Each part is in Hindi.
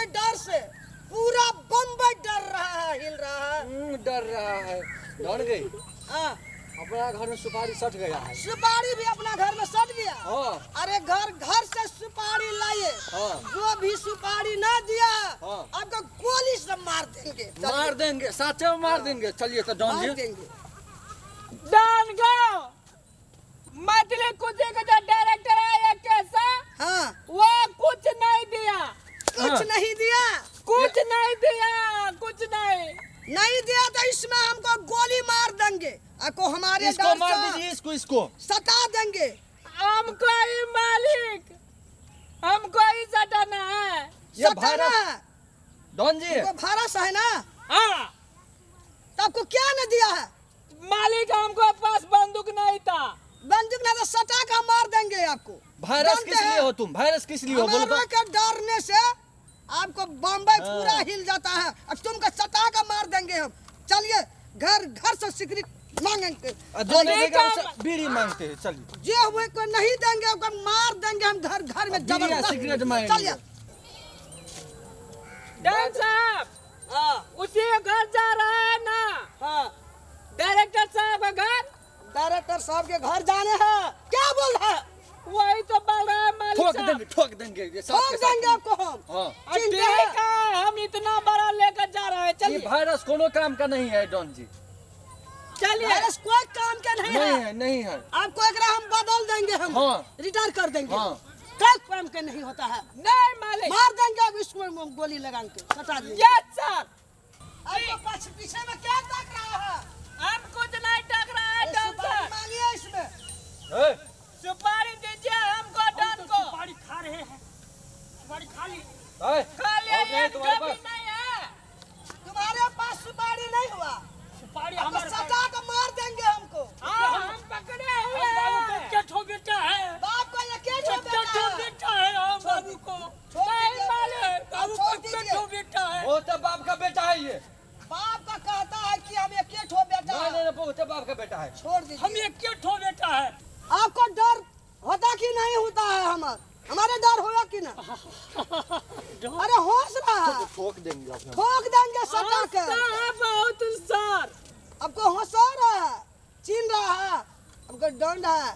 के डर से पूरा बम्बई डर रहा है, हिल रहा है। डर रहा है। डर गई। हाँ, अपना घर में सुपारी सट गया है। सुपारी भी अपना घर में सट गया। हाँ। अरे घर घर से सुपारी लाए। हाँ। जो भी सुपारी ना दिया हाँ। आपको गोली से मार देंगे। मार देंगे, साथे में मार देंगे। चलिए तो डॉन मार जी। देंगे। डॉन गाँव मैथिली कुछ का जो डायरेक्टर है ये कैसा, हाँ, वो कुछ नहीं दिया, कुछ नहीं दिया। कुछ नहीं दिया, कुछ नहीं दिया तो इसमें हमको गोली मार देंगे। आपको हमारे इसको डर मार से दीजिए, इसको सता देंगे। हमको ही मालिक, हमको ही सटाना है। ये सताना भारत है। डॉन जी। वो भारत है ना, हाँ, तो आपको क्या न दिया है? मालिक हमको पास बंदूक नहीं था। बंदूक ना तो सटा का मार देंगे आपको। वायरस जानते किस लिए हैं? हो तुम? वायरस किस लिए हो बोलो तो? हमारे के डरने से आपको बम्बई हाँ। पूरा हिल जाता है और तुमको सटा का मार देंगे हम। चलिए घर घर से सिगरेट मांगेंगे। जो नहीं देगा उसे बीड़ी मांगते हैं। चलिए। जे हुए को नहीं देंगे उसको मार देंगे हम घर घर में बीड़ी या जबरदस्त। सिगरेट मांगेंगे। चलिए। डॉन साहब हाँ, उसी के घर जा रहा है ना, हाँ, डायरेक्टर साहब का घर। डायरेक्टर साहब के घर जाने हैं। क्या बोल रहा है? वही तो बोल रहा है मालिक ठोक साहब। देंगे, ठोक देंगे। ये साथ ठोक के साथ। देंगे आपको हम। हाँ। चिंता ठीक है, हम इतना बड़ा लेकर जा रहे हैं। ये चलिए वायरस कोनो काम का नहीं है डॉन जी। चलिए। वायरस कोई काम का नहीं नहीं है। है, नहीं है। आपको एकरा हम बदल देंगे। हम हाँ। रिटायर कर देंगे। हाँ। कोई काम का नहीं होता है। नहीं मालिक। मार देंगे अब इसको गोली लगा के सटा देंगे। Yes sir. आपको पीछे में क्या देख रहा है? हम कुछ नहीं टक रहा है डॉन सुपारी सर। मांगिए इसमें। ए, सुपारी दीजिए हमको डॉन को। सुपारी खा रहे हैं, सुपारी खा ली। ए, खा लिया, और नहीं एक तुम्हारे कभी पास? नहीं है। तुम्हारे पास सुपारी नहीं हुआ? सुपारी आपको हमारे पास। सटा के मार देंगे हमको। हाँ, हम पकड़े हुए बाबू को हैं। क्या ठो बेटा है, बाप को ये क्या क्या बेटा ठो है? बेटा है हम बाबू को, छोड़ नहीं दीजिए। मालिक। बाबू छोड़ को क्या दीजिए। ठो बेटा है। वो तो बाप का बेटा है ये। बाप का कहता है कि हम ये क्या ठो बेटा नहीं है। नहीं, वो तो बाप का बेटा है। छोड़ हम दीजिए। ये क्या ठो बेटा है। आपको डर होता कि नहीं होता है? हमारे डर होगा कि ना? अरे होश रहा है। ठोक देंगे आप। ठोक देंगे सटा के। हंसता है बहुत सर। आपको होश आ रहा है, चिन रहा है, आपको दंड है।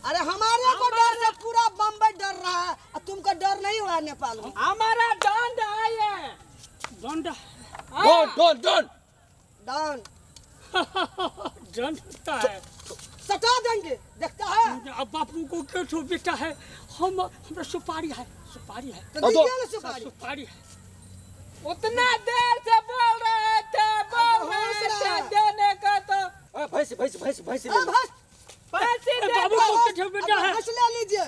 अरे हमारे को डर से पूरा बम्बई डर रहा है और तुमको डर नहीं हुआ नेपाल में? हमारा दंड है ये। दंड डॉन डॉन डॉन। डन दंड होता है। सटा देंगे, देखता है अब बापू को क्या ठो बेटा है। हमरा सुपारी है, सुपारी है, तो दीजिए ना सुपारी। सुपारी है। उतना देर से बोल रहे थे देने का तो भैंस भैंस भैंस भैंस ले अब लो। हंस पैसे दे बाबू दो। को क्या ठो बेटा है। हंस ले लीजिए।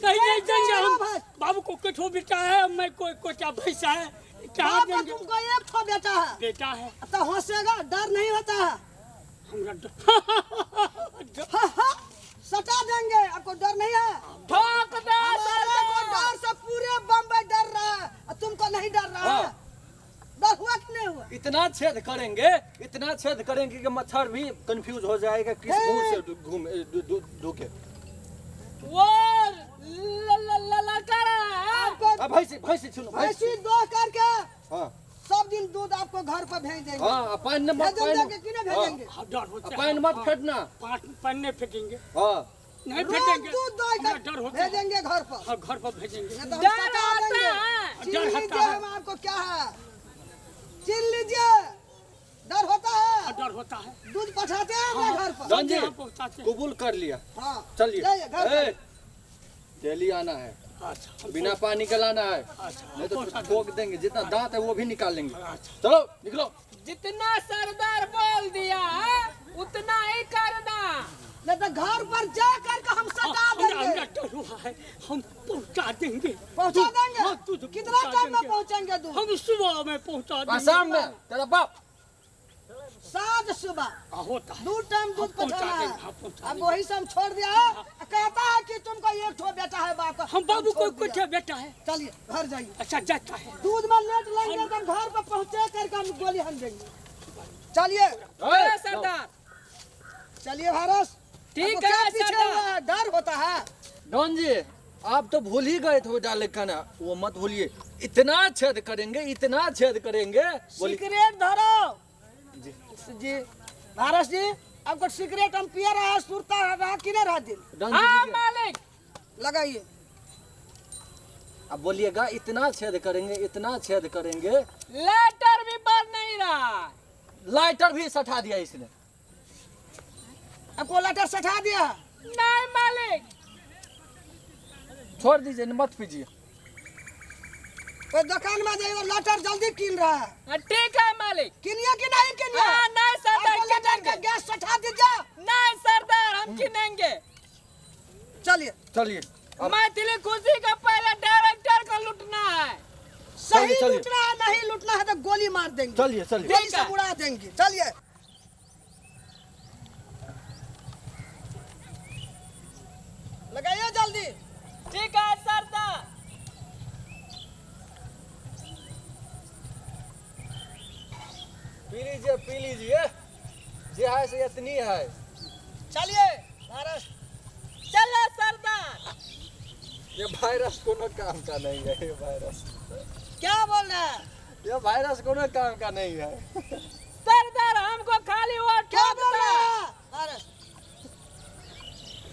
नहीं देंगे हम। भाई। बाबू को क्या ठो बेटा है, मैं कोई क्या भैंसा है, क्या बाप का देंगे। तुमको एक ठो बेटा है बेटा है तो हंसेगा, डर नहीं होता है। हमरा हाँ, सटा देंगे, आपको डर नहीं है? ठोक दे हमारे को डर से पूरे बम्बई डर रहा है और तुमको नहीं डर रहा है। हाँ। डर हुआ कि नहीं हुआ? इतना छेद करेंगे, इतना छेद करेंगे कि मच्छर भी कंफ्यूज हो जाएगा किस मुंह से ढूके। वो ललका रहा है। आपको अब भैंसी भैंसी सुनो भैंसी। ऐसी दो करके हाँ सब दिन दूध आपको घर पर भेज देंगे। हाँ, पानी मत भेजेंगे कि नहीं भेजेंगे? डर होता है। पानी मत फेंकना। पानी नहीं फेंकेंगे, हाँ नहीं रोज फेंकेंगे। दूध दो हमरा कर डर होता है। भेजेंगे घर पर। हाँ, घर पर भेजेंगे। नहीं तो हम डर सटा आता देंगे। है। चिन डर होता लीजिए, है। हम आपको क्या है, चिन लीजिए। डर होता है। डर होता है। दूध पठाते हैं अपने घर पर। डॉन जी यहाँ पहुँचाते हैं। कबूल कर लिया। हाँ चलिए जाइए घर पर। डेली आना है, अच्छा, बिना पानी का लाना है, अच्छा, नहीं तो पहुँचा ठोक देंगे। जितना दांत है वो भी निकाल लेंगे। अच्छा। चलो निकलो। जितना सरदार बोल दिया उतना ही करना। नहीं तो घर पर जा करके हम सटा हमरा देंगे। डर हुआ है, हम पहुँचा देंगे। पहुंचा हाँ, देंगे। दूध कितना पहुँचा टाइम में देंगे। पहुंचेंगे दूध? हम सुबह में पहुँचा देंगे। शाम में तेरा बाप साँझ सुबह होता है। दो टाइम दूध हम पहुँचा पठाना देंगे, है। हाँ, पहुँचा अब देंगे। वही सब छोड़ दिया है। कहता है कि तुमको एक ठो बेटा है बाप का। हम बाबू छोड़ को दिया। कुछ बेटा है। चलिए घर जाइए। अच्छा जाता है। दूध में लेट लेंगे तो घर पर पहुंचे करके हम गोली हम देंगे। चलिए बोलो सरदार। चलिए भारत। ठीक आपको क्या है पीछे सरदार। हुआ है? डर होता है। डॉन जी आप तो भूल ही गए थे वो डाले का ना, वो मत भूलिए। इतना छेद करेंगे, इतना छेद करेंगे। बोलिए सिगरेट धरो जी। जी। भारत जी आपको सिगरेट हम पिया रहा, सुरता रहा कि नहीं रहा दिन? डन जी, हाँ लीजिए। मालिक। लगाइए। अब बोलिएगा इतना छेद करेंगे, इतना छेद करेंगे। लेटर भी बन नहीं रहा। लाइटर भी सटा दिया इसने। आपको लेटर सटा दिया? नहीं मालिक। छोड़ दीजिए, मत पीजिए। कोई दुकान में जाइए, लेटर जल्दी किन रहा है। हाँ, ठीक है मालिक। किनिए कि नहीं किनिए? हाँ, नहीं सरदार, आपको लेटर का किनेंगे। गैस सटा दीजिए। नहीं सरदार, हम किनेंगे। चलिए। चलिए अब मैथिली खुशी का पहले डायरेक्टर को लूटना है। सही चलिए। लूटना है, नहीं लूटना है तो गोली मार देंगे। चलिए चलिए। गोली ठीक से है। उड़ा देंगे। चलिए। लगाइए जल्दी। ठीक है सरदार। पी लीजिए, पी लीजिए। जे है से इतनी है। चलिए भारत। चलो सरदार। ये वायरस कोनो काम का नहीं है। ये वायरस, क्या बोल रहा है? ये वायरस कोनो काम का नहीं है। सरदार हमको खाली वो क्या बोल ठोकता रहा है। है? भारत।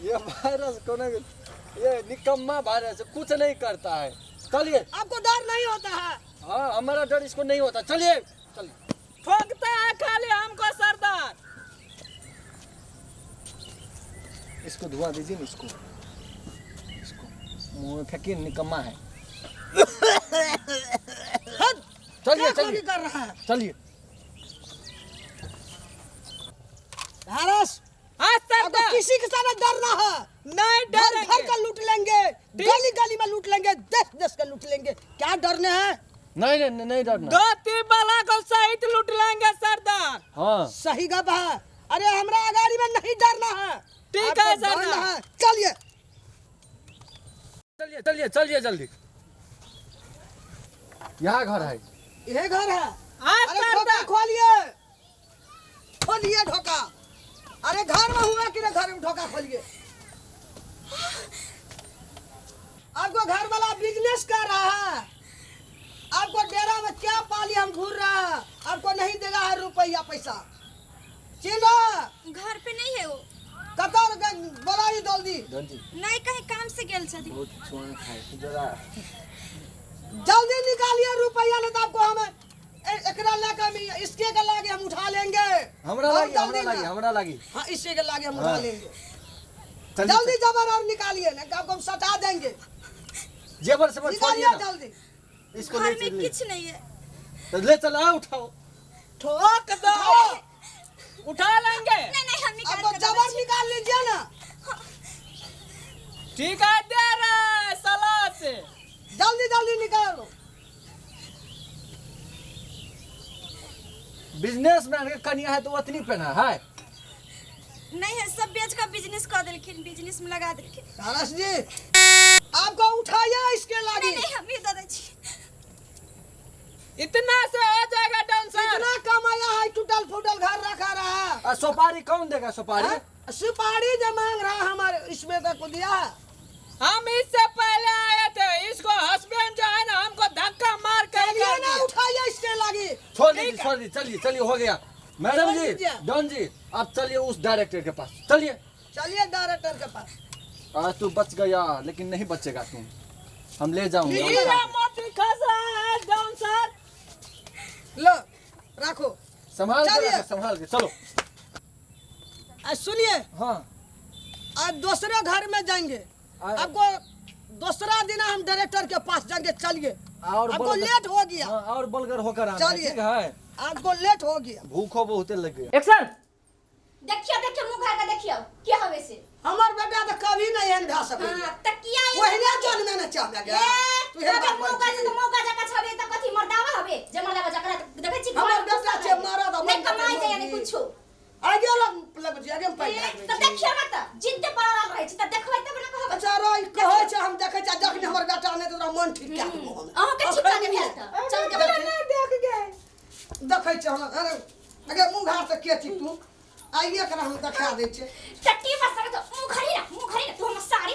ये वायरस कोनो, ये निकम्मा वायरस कुछ नहीं करता है। चलिए। आपको डर नहीं होता है? हाँ, हमारा डर इसको नहीं होता। चलिए चलिए। ठोकता है खाली हमको सरदार। इसको धुआं दीजिए ना, इसको मुंह फेंकिए, निकम्मा है। हद! चलिए क्या खोरी चलिए कर रहा है? चलिए। भारत। हाँ आपको सरदार। किसी के साथ डरना है? नहीं घर घर डरेंगे। का लूट लेंगे, गली गली में लूट लेंगे, देश देश का लूट लेंगे। क्या डरने हैं? नहीं नहीं नहीं डरना। दो तीन बला को सहित लूट लेंगे सरदार। हाँ सही गप है। अरे हमरा गाड़ी में नहीं डरना है। ठीक आपको है सरदार। डरना है। चलिए। चलिए चलिए चलिए जल्दी। यहाँ घर है। ये घर है। हाँ अरे ढोका सरदार। खोलिए, खोलिए ढोका। अरे घर में हुआ कि ना घर में ढोका खोलिए। आपको घर वाला बिजनेस कर रहा है, आपको डेरा में क्या पाली हम घूर रहा है, आपको नहीं देगा है रुपया पैसा। चिल्ला घर पे नहीं है वो। कतर बोलाई जल्दी। डन जी, नहीं कहीं काम से गेल छथि। बहुत स्वान खाए जरा। जल्दी निकालिए रुपया, नहीं तो आपको हमें एकरा लेकर इसके के लागे हम उठा लेंगे। हमरा और लागी, जल्दी हमरा लागी, ना। हमरा लागी। हाँ, इससे के लागे हम उठा हाँ। लेंगे। चलिए, जल्दी जबर और निकालिए, नहीं तो आपको हम सटा देंगे। जेबर से मत छोड़िए निकालिए ना। जल्दी। इसको घर ले में चलिए। कुछ नहीं है। तो ले चलो, आओ उठाओ। ठोक दो। उठा लेंगे। नहीं नहीं हम निकाल आपको के जबर देंगे। निकाल लीजिए ना। ठीक है दे रहा है सलाह से। जल्दी जल्दी निकालो। बिजनेसमैन के कन्या है तो उतनी पहना है। नहीं है, सब बेच का बिजनेस कर दिलखिन, बिजनेस में लगा दिलखिन। सारस जी आपको उठाइए इसके लागे। नहीं नहीं हम ही दादा जी। इतना से हो जाएगा डांसर। इतना कमाया है, टूटल फूटल घर रखा रहा है। और सुपारी कौन देगा? सुपारी हाँ? सुपारी जो मांग रहा है हमारे इसमें का को दिया। हम इससे पहले आए थे, इसको हस्बैंड जो है ना हमको धक्का मार कर चलिए ना, उठाइए इसके लागे। छोड़ दीजिए, छोड़ दीजिए। चलिए चलिए, हो गया। मैडम छोड़ जी, दीजिए। डॉन जी, आप चलिए उस डायरेक्टर के पास। चलिए। चलिए डायरेक्टर के पास। आज तू बच गया, लेकिन नहीं बचेगा तुम। हम ले जाऊंगे। ठीक है। ये मोती खसा है डांसर। लो रखो। संभाल के चलिए। रखो, संभाल के चलो। आज सुनिए, हाँ। आज दूसरे घर में जाएंगे। आपको दूसरा दिन हम डायरेक्टर के पास जाएंगे। चलिए, और आपको बलगर- लेट हो गया। हाँ, और बलगर होकर आना है, चलिए। ठीक है? आपको लेट हो गया। भूखो बहुत लग गया। एक्शन। देखियो देखियो मुंह खा के देखियो क्या हवे से। हमार बेटा तो कभी नहीं है ढा सके। हां तकिया ये। वही जन में न चाह लगे। तू हे बात मुंह का तो मुंह का जका छबे त कथि मर्दावा हवे। जे मर्दावा जकरा देखे छी। हमर बेटा छे मारा द नहीं कमाई जाय नहीं कुछो। आगे लग आगे में पैसा तो देखियो ना त जिद्द पड़ल रहे छी त देखबै तब ना कहब। अच्छा रोई कहे छे हम देखे छे जखनी हमर बेटा ने तोरा मन ठीक क्या दो हम। अहाँ के चिपका के भेल त। चल के देख गए। देखे छे हम। अरे अगे मुंह घाट से के छी तू। आइए कर हम दिखा दे छे। टट्टी बस तो मुंह खड़ी ना तू हम साड़ी